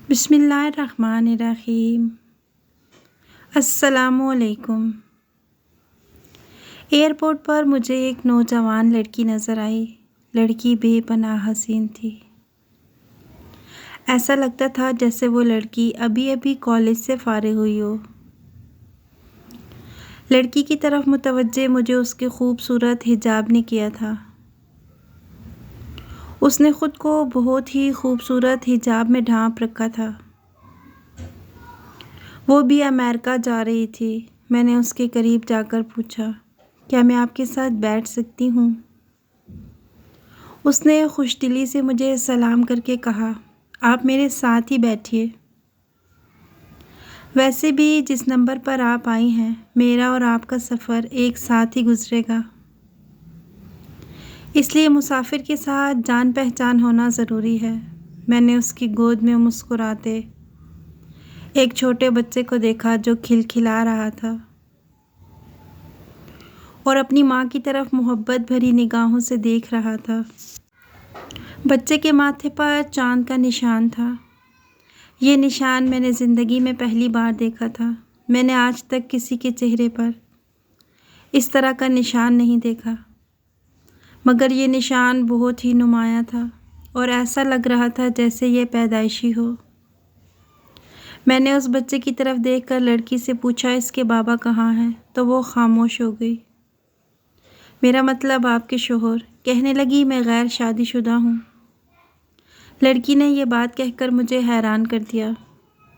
بسم اللہ الرحمن الرحیم۔ السلام علیکم۔ ایئرپورٹ پر مجھے ایک نوجوان لڑکی نظر آئی۔ لڑکی بے پناہ حسین تھی۔ ایسا لگتا تھا جیسے وہ لڑکی ابھی ابھی کالج سے فارغ ہوئی ہو۔ لڑکی کی طرف متوجہ مجھے اس کے خوبصورت حجاب نے کیا تھا۔ اس نے خود کو بہت ہی خوبصورت حجاب میں ڈھانپ رکھا تھا۔ وہ بھی امریکہ جا رہی تھی۔ میں نے اس کے قریب جا کر پوچھا، کیا میں آپ کے ساتھ بیٹھ سکتی ہوں؟ اس نے خوش دلی سے مجھے سلام کر کے کہا، آپ میرے ساتھ ہی بیٹھیے۔ ویسے بھی جس نمبر پر آپ آئی ہیں، میرا اور آپ کا سفر ایک ساتھ ہی گزرے گا۔ اس لیے مسافر کے ساتھ جان پہچان ہونا ضروری ہے۔ میں نے اس کی گود میں مسکراتے ایک چھوٹے بچے کو دیکھا جو کھلکھلا رہا تھا اور اپنی ماں کی طرف محبت بھری نگاہوں سے دیکھ رہا تھا۔ بچے کے ماتھے پر چاند کا نشان تھا۔ یہ نشان میں نے زندگی میں پہلی بار دیکھا تھا۔ میں نے آج تک کسی کے چہرے پر اس طرح کا نشان نہیں دیکھا، مگر یہ نشان بہت ہی نمایاں تھا اور ایسا لگ رہا تھا جیسے یہ پیدائشی ہو۔ میں نے اس بچے کی طرف دیکھ کر لڑکی سے پوچھا، اس کے بابا کہاں ہیں؟ تو وہ خاموش ہو گئی۔ میرا مطلب آپ کے شوہر، کہنے لگی، میں غیر شادی شدہ ہوں۔ لڑکی نے یہ بات کہہ کر مجھے حیران کر دیا۔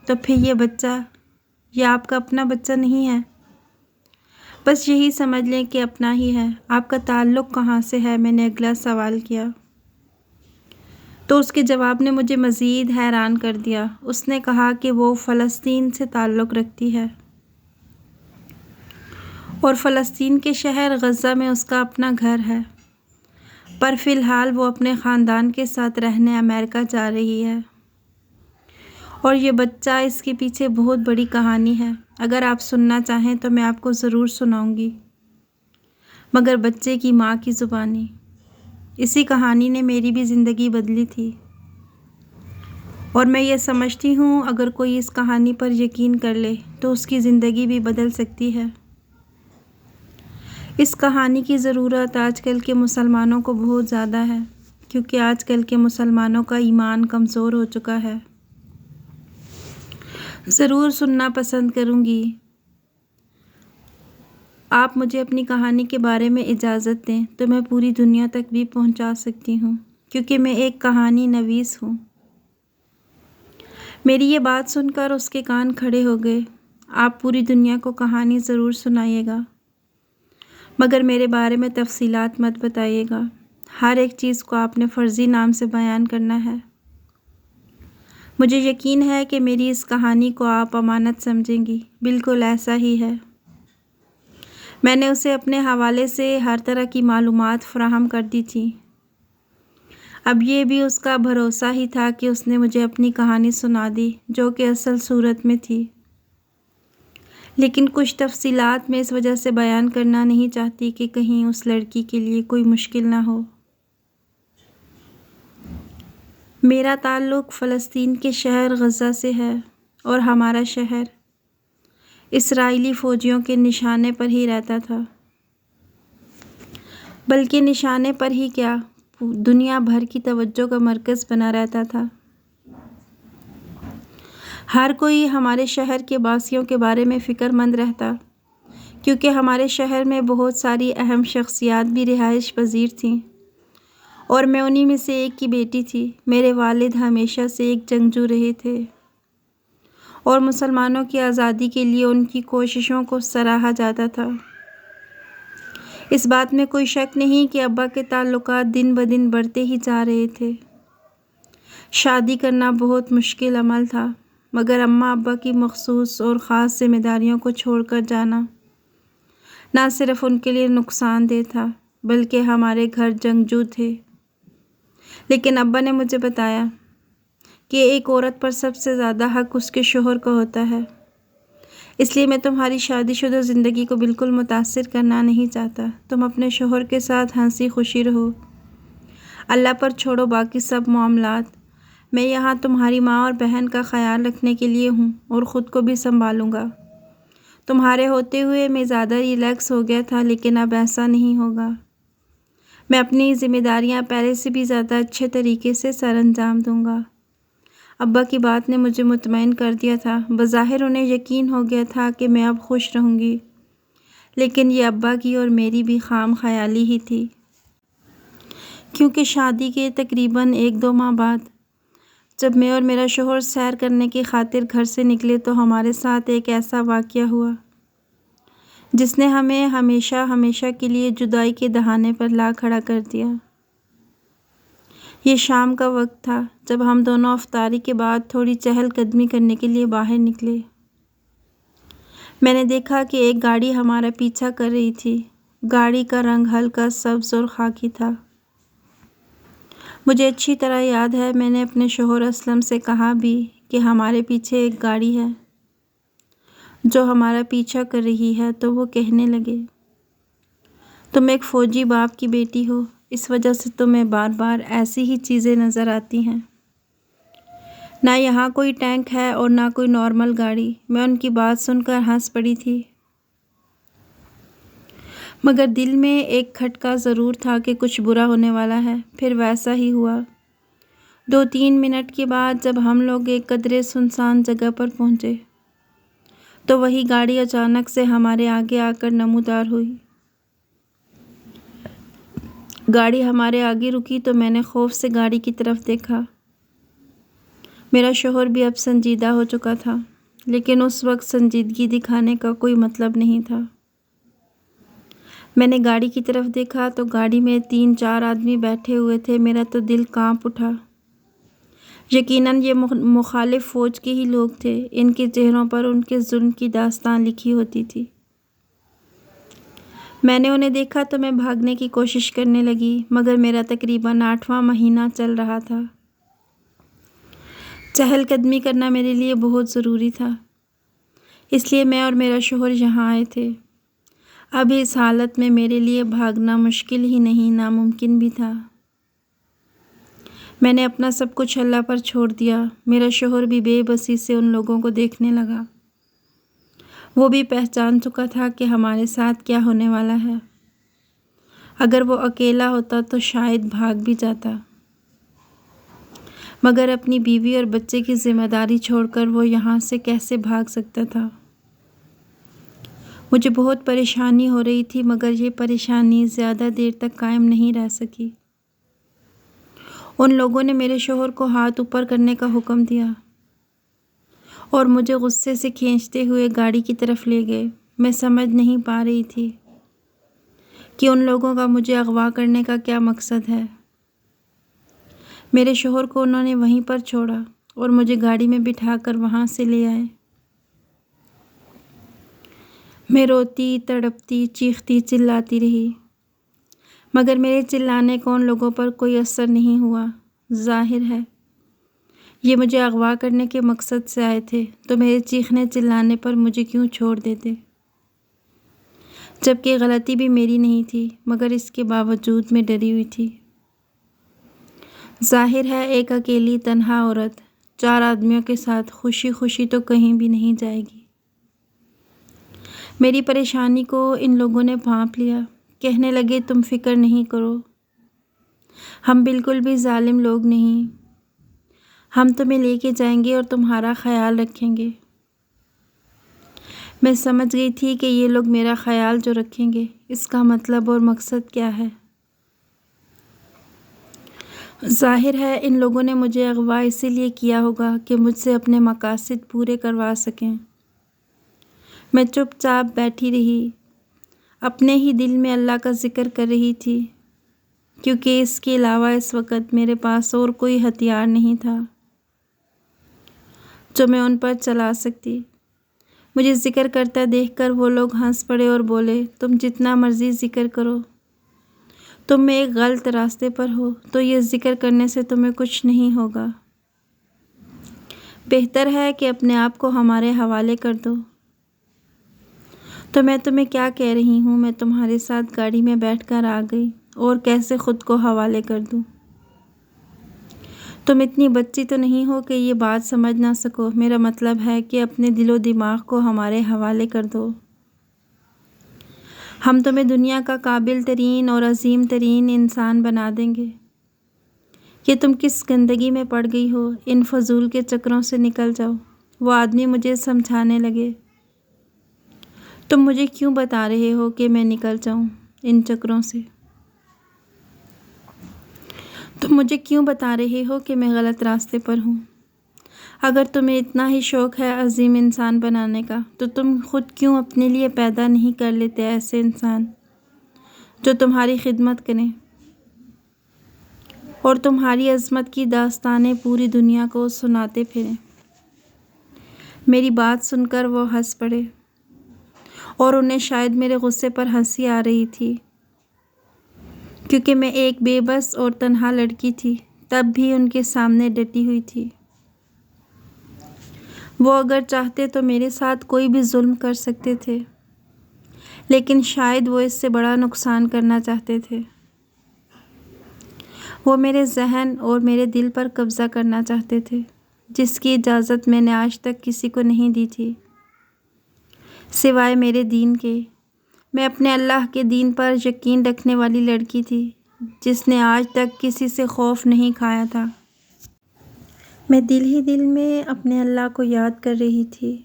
تو پھر یہ بچہ، یہ آپ کا اپنا بچہ نہیں ہے؟ بس یہی سمجھ لیں کہ اپنا ہی ہے۔ آپ کا تعلق کہاں سے ہے؟ میں نے اگلا سوال کیا۔ تو اس کے جواب نے مجھے مزید حیران کر دیا۔ اس نے کہا کہ وہ فلسطین سے تعلق رکھتی ہے اور فلسطین کے شہر غزہ میں اس کا اپنا گھر ہے، پر فی الحال وہ اپنے خاندان کے ساتھ رہنے امریکہ جا رہی ہے۔ اور یہ بچہ، اس کے پیچھے بہت بڑی کہانی ہے۔ اگر آپ سننا چاہیں تو میں آپ کو ضرور سناؤں گی، مگر بچے کی ماں کی زبانی۔ اسی کہانی نے میری بھی زندگی بدلی تھی، اور میں یہ سمجھتی ہوں اگر کوئی اس کہانی پر یقین کر لے تو اس کی زندگی بھی بدل سکتی ہے۔ اس کہانی کی ضرورت آج کل کے مسلمانوں کو بہت زیادہ ہے، کیونکہ آج کل کے مسلمانوں کا ایمان کمزور ہو چکا ہے۔ ضرور سننا پسند کروں گی۔ آپ مجھے اپنی کہانی کے بارے میں اجازت دیں تو میں پوری دنیا تک بھی پہنچا سکتی ہوں، کیونکہ میں ایک کہانی نویس ہوں۔ میری یہ بات سن کر اس کے کان کھڑے ہو گئے۔ آپ پوری دنیا کو کہانی ضرور سنائیے گا، مگر میرے بارے میں تفصیلات مت بتائیے گا۔ ہر ایک چیز کو آپ نے فرضی نام سے بیان کرنا ہے۔ مجھے یقین ہے کہ میری اس کہانی کو آپ امانت سمجھیں گی۔ بالکل ایسا ہی ہے۔ میں نے اسے اپنے حوالے سے ہر طرح کی معلومات فراہم کر دی تھی۔ اب یہ بھی اس کا بھروسہ ہی تھا کہ اس نے مجھے اپنی کہانی سنا دی، جو کہ اصل صورت میں تھی، لیکن کچھ تفصیلات میں اس وجہ سے بیان کرنا نہیں چاہتی کہ کہیں اس لڑکی کے لیے کوئی مشکل نہ ہو۔ میرا تعلق فلسطین کے شہر غزہ سے ہے، اور ہمارا شہر اسرائیلی فوجیوں کے نشانے پر ہی رہتا تھا۔ بلکہ نشانے پر ہی کیا، دنیا بھر کی توجہ کا مرکز بنا رہتا تھا۔ ہر کوئی ہمارے شہر کے باسیوں کے بارے میں فکر مند رہتا، کیونکہ ہمارے شہر میں بہت ساری اہم شخصیات بھی رہائش پذیر تھیں، اور میں انہی میں سے ایک کی بیٹی تھی۔ میرے والد ہمیشہ سے ایک جنگجو رہے تھے، اور مسلمانوں کی آزادی کے لیے ان کی کوششوں کو سراہا جاتا تھا۔ اس بات میں کوئی شک نہیں کہ ابا کے تعلقات دن بدن بڑھتے ہی جا رہے تھے۔ شادی کرنا بہت مشکل عمل تھا، مگر اماں ابا کی مخصوص اور خاص ذمہ داریوں کو چھوڑ کر جانا نہ صرف ان کے لیے نقصان دہ تھا، بلکہ ہمارے گھر جنگجو تھے۔ لیکن ابا نے مجھے بتایا کہ ایک عورت پر سب سے زیادہ حق اس کے شوہر کا ہوتا ہے، اس لیے میں تمہاری شادی شدہ زندگی کو بالکل متاثر کرنا نہیں چاہتا۔ تم اپنے شوہر کے ساتھ ہنسی خوشی رہو، اللہ پر چھوڑو باقی سب معاملات۔ میں یہاں تمہاری ماں اور بہن کا خیال رکھنے کے لیے ہوں اور خود کو بھی سنبھالوں گا۔ تمہارے ہوتے ہوئے میں زیادہ ریلیکس ہو گیا تھا، لیکن اب ایسا نہیں ہوگا۔ میں اپنی ذمہ داریاں پہلے سے بھی زیادہ اچھے طریقے سے سر انجام دوں گا۔ ابا کی بات نے مجھے مطمئن کر دیا تھا۔ بظاہر انہیں یقین ہو گیا تھا کہ میں اب خوش رہوں گی، لیکن یہ ابا کی اور میری بھی خام خیالی ہی تھی، کیونکہ شادی کے تقریباً 1-2 ماہ بعد جب میں اور میرا شوہر سیر کرنے کی خاطر گھر سے نکلے تو ہمارے ساتھ ایک ایسا واقعہ ہوا جس نے ہمیں ہمیشہ کے لیے جدائی کے دہانے پر لا کھڑا کر دیا۔ یہ شام کا وقت تھا جب ہم دونوں افطاری کے بعد تھوڑی چہل قدمی کرنے کے لیے باہر نکلے۔ میں نے دیکھا کہ ایک گاڑی ہمارا پیچھا کر رہی تھی۔ گاڑی کا رنگ ہلکا سبز اور خاکی تھا۔ مجھے اچھی طرح یاد ہے میں نے اپنے شوہر اسلم سے کہا بھی کہ ہمارے پیچھے ایک گاڑی ہے جو ہمارا پیچھا کر رہی ہے، تو وہ کہنے لگے، تم ایک فوجی باپ کی بیٹی ہو، اس وجہ سے تمہیں بار بار ایسی ہی چیزیں نظر آتی ہیں۔ نہ یہاں کوئی ٹینک ہے اور نہ کوئی نارمل گاڑی۔ میں ان کی بات سن کر ہنس پڑی تھی، مگر دل میں ایک کھٹکا ضرور تھا کہ کچھ برا ہونے والا ہے۔ پھر ویسا ہی ہوا۔ 2-3 منٹ کے بعد جب ہم لوگ ایک قدرے سنسان جگہ پر پہنچے تو وہی گاڑی اچانک سے ہمارے آگے آ کر نمودار ہوئی۔ گاڑی ہمارے آگے رکی تو میں نے خوف سے گاڑی کی طرف دیکھا۔ میرا شوہر بھی اب سنجیدہ ہو چکا تھا، لیکن اس وقت سنجیدگی دکھانے کا کوئی مطلب نہیں تھا۔ میں نے گاڑی کی طرف دیکھا تو گاڑی میں 3-4 آدمی بیٹھے ہوئے تھے۔ میرا تو دل کانپ اٹھا۔ یقیناً یہ مخالف فوج کے ہی لوگ تھے۔ ان کے چہروں پر ان کے ظلم کی داستان لکھی ہوتی تھی۔ میں نے انہیں دیکھا تو میں بھاگنے کی کوشش کرنے لگی، مگر میرا تقریباً 8واں مہینہ چل رہا تھا۔ چہل قدمی کرنا میرے لیے بہت ضروری تھا، اس لیے میں اور میرا شوہر یہاں آئے تھے۔ اب اس حالت میں میرے لیے بھاگنا مشکل ہی نہیں، ناممکن بھی تھا۔ میں نے اپنا سب کچھ اللہ پر چھوڑ دیا۔ میرا شوہر بھی بے بسی سے ان لوگوں کو دیکھنے لگا۔ وہ بھی پہچان چکا تھا کہ ہمارے ساتھ کیا ہونے والا ہے۔ اگر وہ اکیلا ہوتا تو شاید بھاگ بھی جاتا، مگر اپنی بیوی اور بچے کی ذمہ داری چھوڑ کر وہ یہاں سے کیسے بھاگ سکتا تھا؟ مجھے بہت پریشانی ہو رہی تھی، مگر یہ پریشانی زیادہ دیر تک قائم نہیں رہ سکی۔ ان لوگوں نے میرے شوہر کو ہاتھ اوپر کرنے کا حکم دیا اور مجھے غصے سے کھینچتے ہوئے گاڑی کی طرف لے گئے۔ میں سمجھ نہیں پا رہی تھی کہ ان لوگوں کا مجھے اغوا کرنے کا کیا مقصد ہے۔ میرے شوہر کو انہوں نے وہیں پر چھوڑا اور مجھے گاڑی میں بٹھا کر وہاں سے لے آئے۔ میں روتی، تڑپتی، چیختی، چلاتی رہی، مگر میرے چلانے کو ان لوگوں پر کوئی اثر نہیں ہوا۔ ظاہر ہے یہ مجھے اغوا کرنے کے مقصد سے آئے تھے، تو میرے چیخنے چلانے پر مجھے کیوں چھوڑ دیتے؟ جبکہ غلطی بھی میری نہیں تھی، مگر اس کے باوجود میں ڈری ہوئی تھی۔ ظاہر ہے ایک اکیلی تنہا عورت 4 آدمیوں کے ساتھ خوشی خوشی تو کہیں بھی نہیں جائے گی۔ میری پریشانی کو ان لوگوں نے بھانپ لیا۔ کہنے لگے، تم فکر نہیں کرو، ہم بالکل بھی ظالم لوگ نہیں، ہم تمہیں لے کے جائیں گے اور تمہارا خیال رکھیں گے۔ میں سمجھ گئی تھی کہ یہ لوگ میرا خیال جو رکھیں گے، اس کا مطلب اور مقصد کیا ہے۔ ظاہر ہے ان لوگوں نے مجھے اغوا اسی لیے کیا ہوگا کہ مجھ سے اپنے مقاصد پورے کروا سکیں۔ میں چپ چاپ بیٹھی رہی، اپنے ہی دل میں اللہ کا ذکر کر رہی تھی، کیونکہ اس کے علاوہ اس وقت میرے پاس اور کوئی ہتھیار نہیں تھا جو میں ان پر چلا سکتی۔ مجھے ذکر کرتا دیکھ کر وہ لوگ ہنس پڑے اور بولے، تم جتنا مرضی ذکر کرو، تم ایک غلط راستے پر ہو، تو یہ ذکر کرنے سے تمہیں کچھ نہیں ہوگا۔ بہتر ہے کہ اپنے آپ کو ہمارے حوالے کر دو۔ تو میں تمہیں کیا کہہ رہی ہوں، میں تمہارے ساتھ گاڑی میں بیٹھ کر آ گئی، اور کیسے خود کو حوالے کر دوں؟ تم اتنی بچی تو نہیں ہو کہ یہ بات سمجھ نہ سکو۔ میرا مطلب ہے کہ اپنے دل و دماغ کو ہمارے حوالے کر دو۔ ہم تمہیں دنیا کا قابل ترین اور عظیم ترین انسان بنا دیں گے۔ کہ تم کس گندگی میں پڑ گئی ہو، ان فضول کے چکروں سے نکل جاؤ۔ وہ آدمی مجھے سمجھانے لگے۔ تم مجھے کیوں بتا رہے ہو کہ میں نکل جاؤں ان چکروں سے؟ تم مجھے کیوں بتا رہے ہو کہ میں غلط راستے پر ہوں؟ اگر تمہیں اتنا ہی شوق ہے عظیم انسان بنانے کا تو تم خود کیوں اپنے لیے پیدا نہیں کر لیتے ایسے انسان جو تمہاری خدمت کریں اور تمہاری عظمت کی داستانیں پوری دنیا کو سناتے پھریں؟ میری بات سن کر وہ ہنس پڑے اور انہیں شاید میرے غصے پر ہنسی آ رہی تھی، کیونکہ میں ایک بے بس اور تنہا لڑکی تھی، تب بھی ان کے سامنے ڈٹی ہوئی تھی۔ وہ اگر چاہتے تو میرے ساتھ کوئی بھی ظلم کر سکتے تھے، لیکن شاید وہ اس سے بڑا نقصان کرنا چاہتے تھے۔ وہ میرے ذہن اور میرے دل پر قبضہ کرنا چاہتے تھے، جس کی اجازت میں نے آج تک کسی کو نہیں دی تھی سوائے میرے دین کے۔ میں اپنے اللہ کے دین پر یقین رکھنے والی لڑکی تھی جس نے آج تک کسی سے خوف نہیں کھایا تھا۔ میں دل ہی دل میں اپنے اللہ کو یاد کر رہی تھی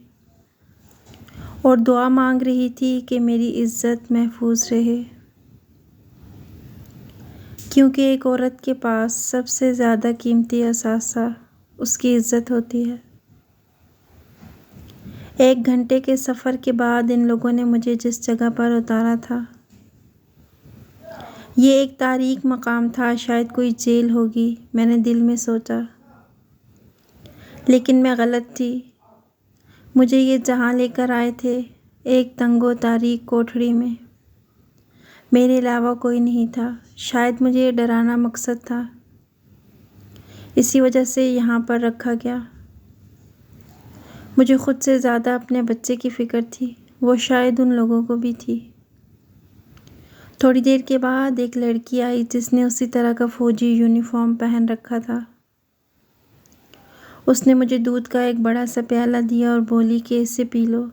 اور دعا مانگ رہی تھی کہ میری عزت محفوظ رہے، کیونکہ ایک عورت کے پاس سب سے زیادہ قیمتی اثاثہ اس کی عزت ہوتی ہے۔ 1 گھنٹے کے سفر کے بعد ان لوگوں نے مجھے جس جگہ پر اتارا تھا، یہ ایک تاریک مقام تھا، شاید کوئی جیل ہوگی، میں نے دل میں سوچا۔ لیکن میں غلط تھی۔ مجھے یہ جہاں لے کر آئے تھے، ایک تنگ و تاریک کوٹھری میں، میرے علاوہ کوئی نہیں تھا۔ شاید مجھے یہ ڈرانا مقصد تھا، اسی وجہ سے یہاں پر رکھا گیا۔ مجھے خود سے زیادہ اپنے بچے کی فکر تھی، وہ شاید ان لوگوں کو بھی تھی۔ تھوڑی دیر کے بعد ایک لڑکی آئی جس نے اسی طرح کا فوجی یونیفارم پہن رکھا تھا۔ اس نے مجھے دودھ کا ایک بڑا سا پیالہ دیا اور بولی کہ اسے پی لو۔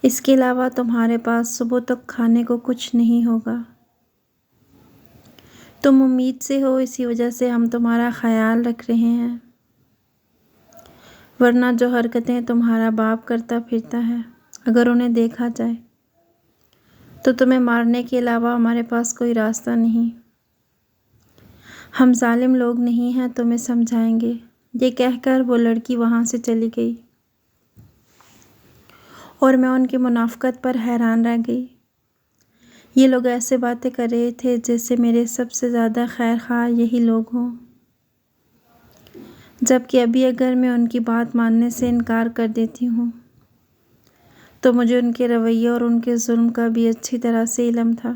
اس کے علاوہ تمہارے پاس صبح تک کھانے کو کچھ نہیں ہوگا۔ تم امید سے ہو، اسی وجہ سے ہم تمہارا خیال رکھ رہے ہیں، ورنہ جو حرکتیں تمہارا باپ کرتا پھرتا ہے، اگر انہیں دیکھا جائے تو تمہیں مارنے کے علاوہ ہمارے پاس کوئی راستہ نہیں۔ ہم ظالم لوگ نہیں ہیں، تمہیں سمجھائیں گے۔ یہ کہہ کر وہ لڑکی وہاں سے چلی گئی اور میں ان کی منافقت پر حیران رہ گئی۔ یہ لوگ ایسے باتیں کر رہے تھے جیسے میرے سب سے زیادہ خیر خواہ یہی لوگ ہوں، جبکہ ابھی اگر میں ان کی بات ماننے سے انکار کر دیتی ہوں تو مجھے ان کے رویے اور ان کے ظلم کا بھی اچھی طرح سے علم تھا۔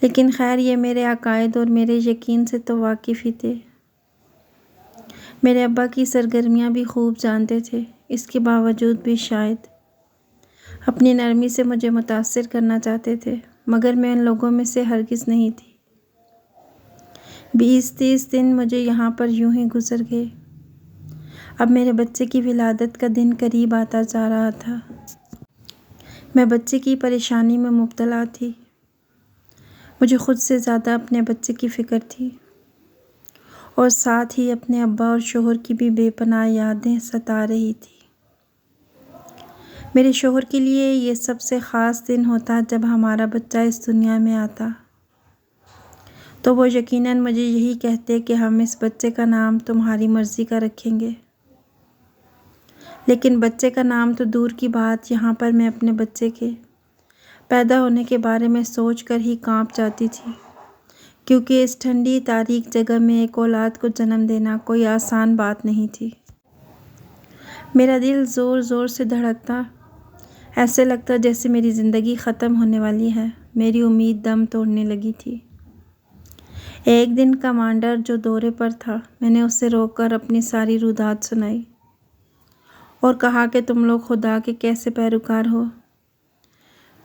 لیکن خیر، یہ میرے عقائد اور میرے یقین سے تو واقف ہی تھے۔ میرے ابا کی سرگرمیاں بھی خوب جانتے تھے، اس کے باوجود بھی شاید اپنی نرمی سے مجھے متاثر کرنا چاہتے تھے، مگر میں ان لوگوں میں سے ہرگز نہیں تھی۔ 20-30 دن مجھے یہاں پر یوں ہی گزر گئے۔ اب میرے بچے کی ولادت کا دن قریب آتا جا رہا تھا۔ میں بچے کی پریشانی میں مبتلا تھی۔ مجھے خود سے زیادہ اپنے بچے کی فکر تھی اور ساتھ ہی اپنے ابا اور شوہر کی بھی بے پناہ یادیں ستا رہی تھی۔ میرے شوہر کے لیے یہ سب سے خاص دن ہوتا جب ہمارا بچہ اس دنیا میں آتا، تو وہ یقیناً مجھے یہی کہتے کہ ہم اس بچے کا نام تمہاری مرضی کا رکھیں گے۔ لیکن بچے کا نام تو دور کی بات، یہاں پر میں اپنے بچے کے پیدا ہونے کے بارے میں سوچ کر ہی کانپ جاتی تھی، کیونکہ اس ٹھنڈی تاریک جگہ میں ایک اولاد کو جنم دینا کوئی آسان بات نہیں تھی۔ میرا دل زور زور سے دھڑکتا، ایسے لگتا جیسے میری زندگی ختم ہونے والی ہے۔ میری امید دم توڑنے لگی تھی۔ ایک دن کمانڈر جو دورے پر تھا، میں نے اسے روک کر اپنی ساری رودات سنائی اور کہا کہ تم لوگ خدا کے کیسے پیروکار ہو؟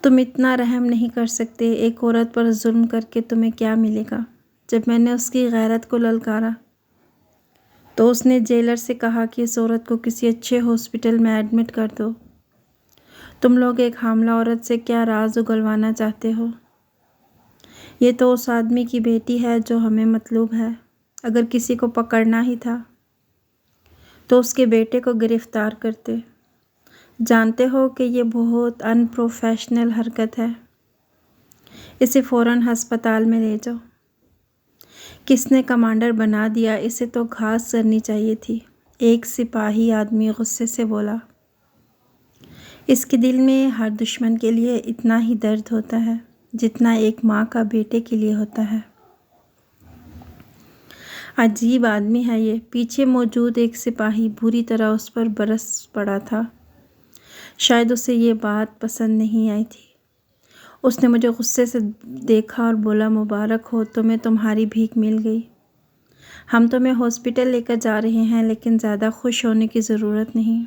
تم اتنا رحم نہیں کر سکتے، ایک عورت پر ظلم کر کے تمہیں کیا ملے گا؟ جب میں نے اس کی غیرت کو للکارا تو اس نے جیلر سے کہا کہ اس عورت کو کسی اچھے ہاسپٹل میں ایڈمٹ کر دو۔ تم لوگ ایک حاملہ عورت سے کیا راز اگلوانا چاہتے ہو؟ یہ تو اس آدمی کی بیٹی ہے جو ہمیں مطلوب ہے۔ اگر کسی کو پکڑنا ہی تھا تو اس کے بیٹے کو گرفتار کرتے۔ جانتے ہو کہ یہ بہت ان پروفیشنل حرکت ہے۔ اسے فوراً ہسپتال میں لے جاؤ۔ کس نے کمانڈر بنا دیا؟ اسے تو گھاس کرنی چاہیے تھی، ایک سپاہی آدمی غصے سے بولا۔ اس کے دل میں ہر دشمن کے لیے اتنا ہی درد ہوتا ہے جتنا ایک ماں کا بیٹے کے لیے ہوتا ہے۔ عجیب آدمی ہے یہ۔ پیچھے موجود ایک سپاہی بری طرح اس پر برس پڑا تھا۔ شاید اسے یہ بات پسند نہیں آئی تھی۔ اس نے مجھے غصے سے دیکھا اور بولا، مبارک ہو، تمہیں تمہاری بھیک مل گئی۔ ہم تمہیں ہاسپٹل لے کر جا رہے ہیں، لیکن زیادہ خوش ہونے کی ضرورت نہیں۔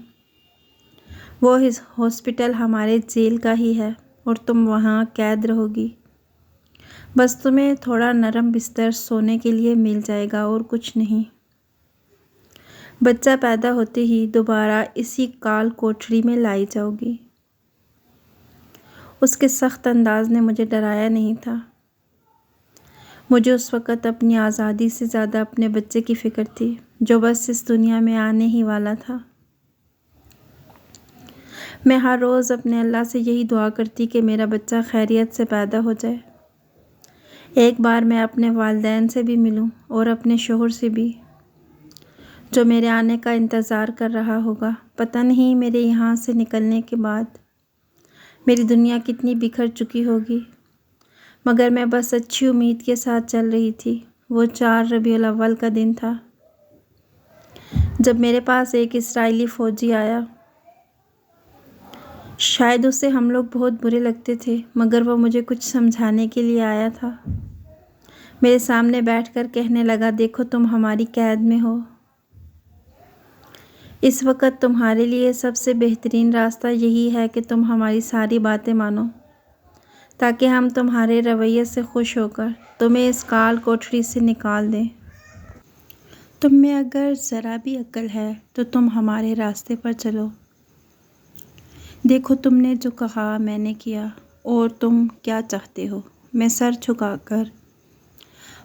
وہ ہاسپٹل ہمارے جیل کا ہی ہے اور تم وہاں قید رہو گی۔ بس تمہیں تھوڑا نرم بستر سونے کے لیے مل جائے گا اور کچھ نہیں۔ بچہ پیدا ہوتے ہی دوبارہ اسی کال کوٹری میں لائی جاؤ گی۔ اس کے سخت انداز نے مجھے ڈرایا نہیں تھا۔ مجھے اس وقت اپنی آزادی سے زیادہ اپنے بچے کی فکر تھی جو بس اس دنیا میں آنے ہی والا تھا۔ میں ہر روز اپنے اللہ سے یہی دعا کرتی کہ میرا بچہ خیریت سے پیدا ہو جائے۔ ایک بار میں اپنے والدین سے بھی ملوں اور اپنے شوہر سے بھی، جو میرے آنے کا انتظار کر رہا ہوگا۔ پتہ نہیں میرے یہاں سے نکلنے کے بعد میری دنیا کتنی بکھر چکی ہوگی، مگر میں بس اچھی امید کے ساتھ چل رہی تھی۔ وہ 4 ربیع الاول کا دن تھا جب میرے پاس ایک اسرائیلی فوجی آیا۔ شاید اسے ہم لوگ بہت برے لگتے تھے، مگر وہ مجھے کچھ سمجھانے کے لیے آیا تھا۔ میرے سامنے بیٹھ کر کہنے لگا، دیکھو تم ہماری قید میں ہو۔ اس وقت تمہارے لیے سب سے بہترین راستہ یہی ہے کہ تم ہماری ساری باتیں مانو، تاکہ ہم تمہارے رویے سے خوش ہو کر تمہیں اس کال کوٹری سے نکال دیں۔ تم میں اگر ذرا بھی عقل ہے تو تم ہمارے راستے پر چلو۔ دیکھو تم نے جو کہا میں نے کیا، اور تم کیا چاہتے ہو؟ میں سر جھکا کر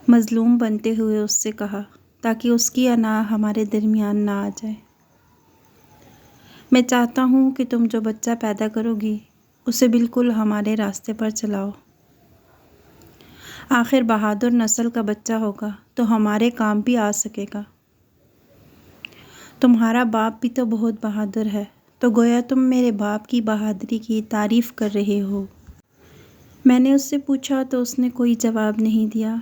مظلوم بنتے ہوئے اس سے کہا، تاکہ اس کی انا ہمارے درمیان نہ آ جائے۔ میں چاہتا ہوں کہ تم جو بچہ پیدا کرو گی اسے بالکل ہمارے راستے پر چلاؤ۔ آخر بہادر نسل کا بچہ ہوگا تو ہمارے کام بھی آ سکے گا۔ تمہارا باپ بھی تو بہت بہادر ہے، تو گویا تم میرے باپ کی بہادری کی تعریف کر رہے ہو۔ میں نے اس سے پوچھا تو اس نے کوئی جواب نہیں دیا۔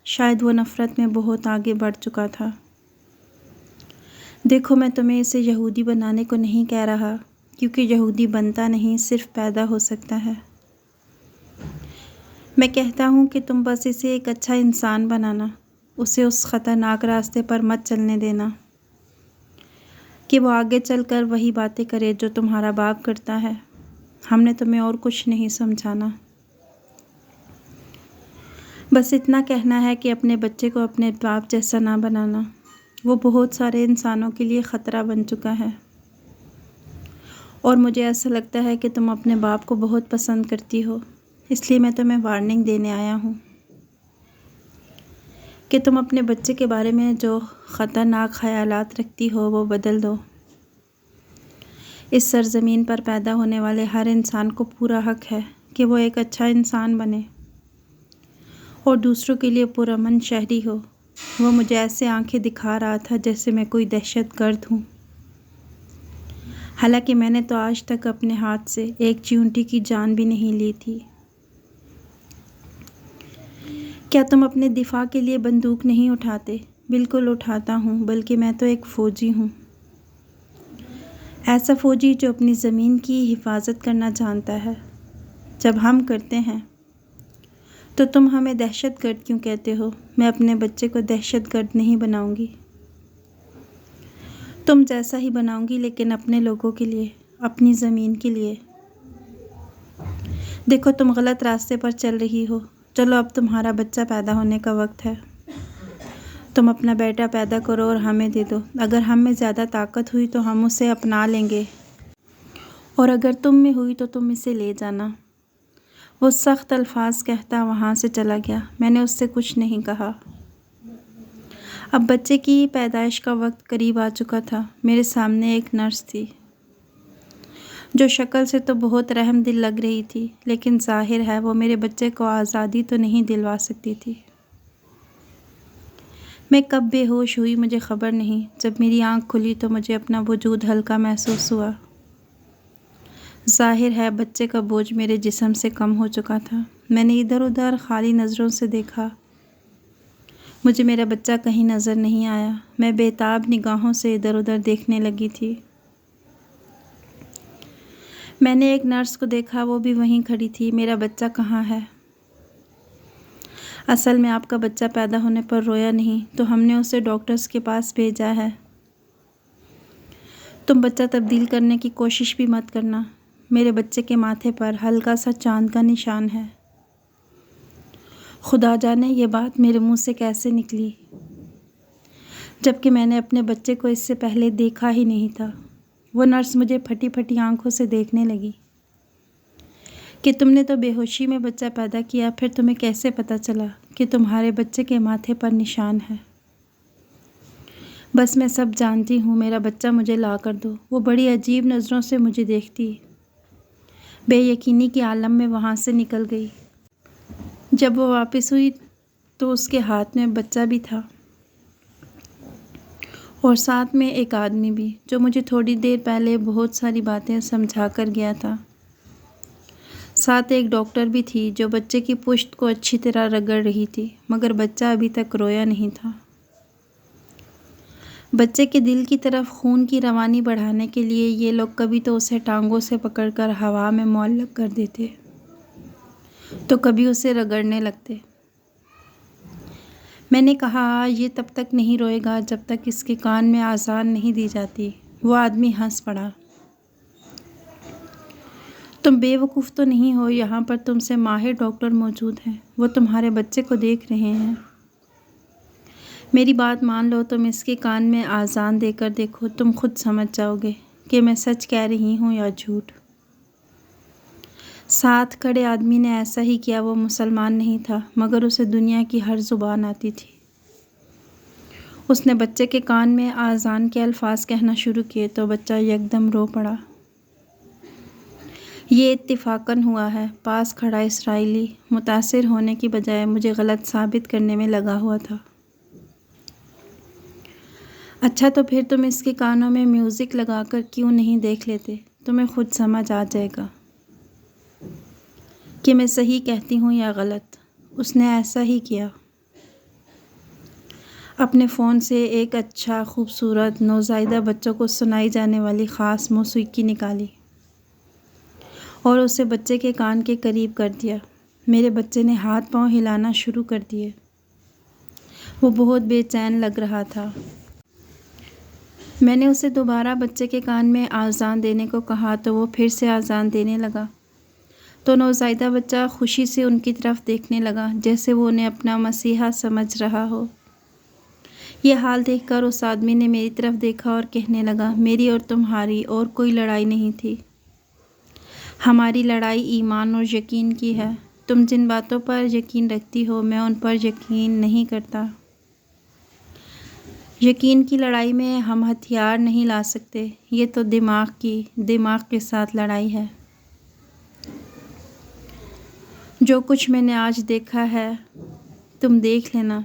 شاید وہ نفرت میں بہت آگے بڑھ چکا تھا۔ دیکھو میں تمہیں اسے یہودی بنانے کو نہیں کہہ رہا، کیونکہ یہودی بنتا نہیں، صرف پیدا ہو سکتا ہے۔ میں کہتا ہوں کہ تم بس اسے ایک اچھا انسان بنانا، اسے اس خطرناک راستے پر مت چلنے دینا کہ وہ آگے چل کر وہی باتیں کرے جو تمہارا باپ کرتا ہے۔ ہم نے تمہیں اور کچھ نہیں سمجھانا، بس اتنا کہنا ہے کہ اپنے بچے کو اپنے باپ جیسا نہ بنانا۔ وہ بہت سارے انسانوں کے لیے خطرہ بن چکا ہے، اور مجھے ایسا لگتا ہے کہ تم اپنے باپ کو بہت پسند کرتی ہو، اس لیے میں تمہیں وارننگ دینے آیا ہوں کہ تم اپنے بچے کے بارے میں جو خطرناک خیالات رکھتی ہو وہ بدل دو۔ اس سرزمین پر پیدا ہونے والے ہر انسان کو پورا حق ہے کہ وہ ایک اچھا انسان بنے اور دوسروں کے لیے پرامن شہری ہو۔ وہ مجھے ایسے آنکھیں دکھا رہا تھا جیسے میں کوئی دہشت گرد ہوں، حالانکہ میں نے تو آج تک اپنے ہاتھ سے ایک چیونٹی کی جان بھی نہیں لی تھی۔ کیا تم اپنے دفاع کے لیے بندوق نہیں اٹھاتے؟ بالکل اٹھاتا ہوں، بلکہ میں تو ایک فوجی ہوں، ایسا فوجی جو اپنی زمین کی حفاظت کرنا جانتا ہے۔ جب ہم کرتے ہیں تو تم ہمیں دہشت گرد کیوں کہتے ہو؟ میں اپنے بچے کو دہشت گرد نہیں بناؤں گی، تم جیسا ہی بناؤں گی، لیکن اپنے لوگوں کے لیے، اپنی زمین کے لیے۔ دیکھو تم غلط راستے پر چل رہی ہو، چلو اب تمہارا بچہ پیدا ہونے کا وقت ہے۔ تم اپنا بیٹا پیدا کرو اور ہمیں دے دو، اگر ہم میں زیادہ طاقت ہوئی تو ہم اسے اپنا لیں گے، اور اگر تم میں ہوئی تو تم اسے لے جانا۔ وہ سخت الفاظ کہتا وہاں سے چلا گیا۔ میں نے اس سے کچھ نہیں کہا۔ اب بچے کی پیدائش کا وقت قریب آ چکا تھا۔ میرے سامنے ایک نرس تھی جو شکل سے تو بہت رحم دل لگ رہی تھی، لیکن ظاہر ہے وہ میرے بچے کو آزادی تو نہیں دلوا سکتی تھی۔ میں کب بے ہوش ہوئی مجھے خبر نہیں۔ جب میری آنکھ کھلی تو مجھے اپنا وجود ہلکا محسوس ہوا۔ ظاہر ہے بچے کا بوجھ میرے جسم سے کم ہو چکا تھا۔ میں نے ادھر ادھر خالی نظروں سے دیکھا۔ مجھے میرا بچہ کہیں نظر نہیں آیا۔ میں بے تاب نگاہوں سے ادھر ادھر دیکھنے لگی تھی۔ میں نے ایک نرس کو دیکھا، وہ بھی وہیں کھڑی تھی۔ میرا بچہ کہاں ہے؟ اصل میں آپ کا بچہ پیدا ہونے پر رویا نہیں تو ہم نے اسے ڈاکٹرز کے پاس بھیجا ہے۔ تم بچہ تبدیل کرنے کی کوشش بھی مت کرنا۔ میرے بچے کے ماتھے پر ہلکا سا چاند کا نشان ہے۔ خدا جانے یہ بات میرے منہ سے کیسے نکلی، جبکہ میں نے اپنے بچے کو اس سے پہلے دیکھا ہی نہیں تھا۔ وہ نرس مجھے پھٹی پھٹی آنکھوں سے دیکھنے لگی کہ تم نے تو بے ہوشی میں بچہ پیدا کیا، پھر تمہیں کیسے پتہ چلا کہ تمہارے بچے کے ماتھے پر نشان ہے؟ بس میں سب جانتی ہوں، میرا بچہ مجھے لا کر دو۔ وہ بڑی عجیب نظروں سے مجھے دیکھتی بے یقینی کے عالم میں وہاں سے نکل گئی۔ جب وہ واپس ہوئی تو اس کے ہاتھ میں بچہ بھی تھا اور ساتھ میں ایک آدمی بھی، جو مجھے تھوڑی دیر پہلے بہت ساری باتیں سمجھا کر گیا تھا۔ ساتھ ایک ڈاکٹر بھی تھی جو بچے کی پشت کو اچھی طرح رگڑ رہی تھی، مگر بچہ ابھی تک رویا نہیں تھا۔ بچے کے دل کی طرف خون کی روانی بڑھانے کے لیے یہ لوگ کبھی تو اسے ٹانگوں سے پکڑ کر ہوا میں معلق کر دیتے تو کبھی اسے رگڑنے لگتے۔ میں نے کہا یہ تب تک نہیں روئے گا جب تک اس کے کان میں آذان نہیں دی جاتی۔ وہ آدمی ہنس پڑا۔ تم بے وقوف تو نہیں ہو، یہاں پر تم سے ماہر ڈاکٹر موجود ہیں، وہ تمہارے بچے کو دیکھ رہے ہیں۔ میری بات مان لو، تم اس کے کان میں آذان دے کر دیکھو، تم خود سمجھ جاؤ گے کہ میں سچ کہہ رہی ہوں یا جھوٹ۔ ساتھ کھڑے آدمی نے ایسا ہی کیا۔ وہ مسلمان نہیں تھا، مگر اسے دنیا کی ہر زبان آتی تھی۔ اس نے بچے کے کان میں آذان کے الفاظ کہنا شروع کیے تو بچہ یکدم رو پڑا۔ یہ اتفاقاً ہوا ہے۔ پاس کھڑا اسرائیلی متاثر ہونے کی بجائے مجھے غلط ثابت کرنے میں لگا ہوا تھا۔ اچھا تو پھر تم اس کے کانوں میں میوزک لگا کر کیوں نہیں دیکھ لیتے؟ تمہیں خود سمجھ آ جائے گا کہ میں صحیح کہتی ہوں یا غلط۔ اس نے ایسا ہی کیا۔ اپنے فون سے ایک اچھا خوبصورت نوزائیدہ بچوں کو سنائی جانے والی خاص موسیقی نکالی اور اسے بچے کے کان کے قریب کر دیا۔ میرے بچے نے ہاتھ پاؤں ہلانا شروع کر دیے۔ وہ بہت بے چین لگ رہا تھا۔ میں نے اسے دوبارہ بچے کے کان میں آذان دینے کو کہا تو وہ پھر سے آذان دینے لگا تو نوزائیدہ بچہ خوشی سے ان کی طرف دیکھنے لگا، جیسے وہ انہیں اپنا مسیحا سمجھ رہا ہو۔ یہ حال دیکھ کر اس آدمی نے میری طرف دیکھا اور کہنے لگا، میری اور تمہاری اور کوئی لڑائی نہیں تھی، ہماری لڑائی ایمان اور یقین کی ہے۔ تم جن باتوں پر یقین رکھتی ہو میں ان پر یقین نہیں کرتا۔ یقین کی لڑائی میں ہم ہتھیار نہیں لا سکتے، یہ تو دماغ کے ساتھ لڑائی ہے۔ جو کچھ میں نے آج دیکھا ہے تم دیکھ لینا،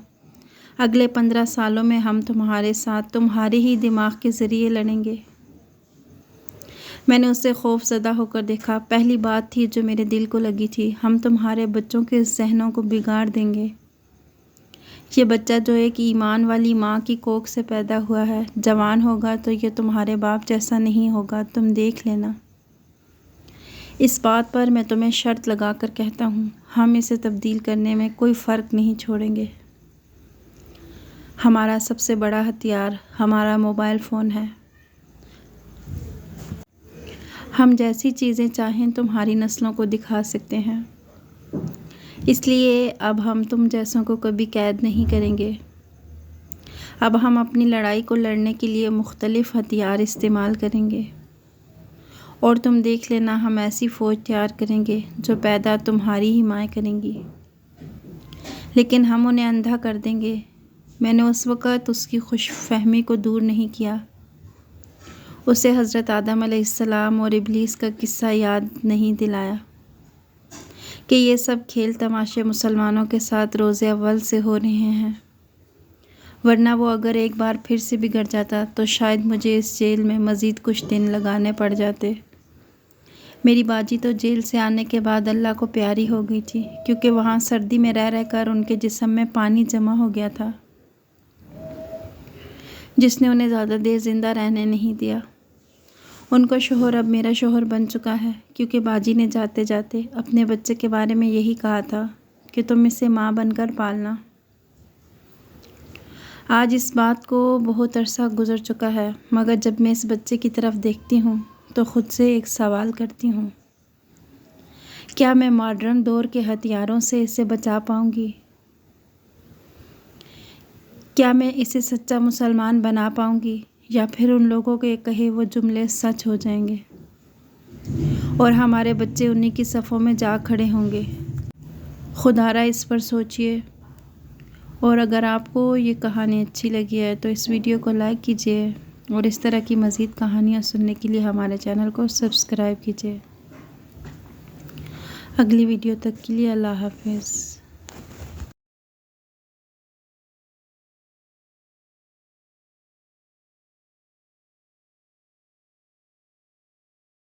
اگلے 15 سالوں میں ہم تمہارے ساتھ تمہارے ہی دماغ کے ذریعے لڑیں گے۔ میں نے اسے خوف زدہ ہو کر دیکھا۔ پہلی بات تھی جو میرے دل کو لگی تھی، ہم تمہارے بچوں کے ذہنوں کو بگاڑ دیں گے۔ یہ بچہ جو ایک ایمان والی ماں کی کوکھ سے پیدا ہوا ہے، جوان ہوگا تو یہ تمہارے باپ جیسا نہیں ہوگا، تم دیکھ لینا۔ اس بات پر میں تمہیں شرط لگا کر کہتا ہوں، ہم اسے تبدیل کرنے میں کوئی فرق نہیں چھوڑیں گے۔ ہمارا سب سے بڑا ہتھیار ہمارا موبائل فون ہے۔ ہم جیسی چیزیں چاہیں تمہاری نسلوں کو دکھا سکتے ہیں، اس لیے اب ہم تم جیسوں کو کبھی قید نہیں کریں گے۔ اب ہم اپنی لڑائی کو لڑنے کے لیے مختلف ہتھیار استعمال کریں گے، اور تم دیکھ لینا ہم ایسی فوج تیار کریں گے جو پیدا تمہاری حمایت کریں گی، لیکن ہم انہیں اندھا کر دیں گے۔ میں نے اس وقت اس کی خوش فہمی کو دور نہیں کیا، اسے حضرت آدم علیہ السلام اور ابلیس کا قصہ یاد نہیں دلایا کہ یہ سب کھیل تماشے مسلمانوں کے ساتھ روز اول سے ہو رہے ہیں، ورنہ وہ اگر ایک بار پھر سے بگڑ جاتا تو شاید مجھے اس جیل میں مزید کچھ دن لگانے پڑ جاتے۔ میری باجی تو جیل سے آنے کے بعد اللہ کو پیاری ہو گئی تھی، کیونکہ وہاں سردی میں رہ کر ان کے جسم میں پانی جمع ہو گیا تھا، جس نے انہیں زیادہ دیر زندہ رہنے نہیں دیا۔ ان کا شوہر اب میرا شوہر بن چکا ہے، کیونکہ باجی نے جاتے جاتے اپنے بچے کے بارے میں یہی کہا تھا کہ تم اسے ماں بن کر پالنا۔ آج اس بات کو بہت عرصہ گزر چکا ہے، مگر جب میں اس بچے کی طرف دیکھتی ہوں تو خود سے ایک سوال کرتی ہوں، کیا میں ماڈرن دور کے ہتھیاروں سے اسے بچا پاؤں گی؟ کیا میں اسے سچا مسلمان بنا پاؤں گی، یا پھر ان لوگوں کے کہے وہ جملے سچ ہو جائیں گے اور ہمارے بچے انہی کی صفوں میں جا کھڑے ہوں گے؟ خدا را اس پر سوچئے، اور اگر آپ کو یہ کہانی اچھی لگی ہے تو اس ویڈیو کو لائک کیجئے، اور اس طرح کی مزید کہانیاں سننے کے لیے ہمارے چینل کو سبسکرائب کیجئے۔ اگلی ویڈیو تک کے لیے اللہ حافظ۔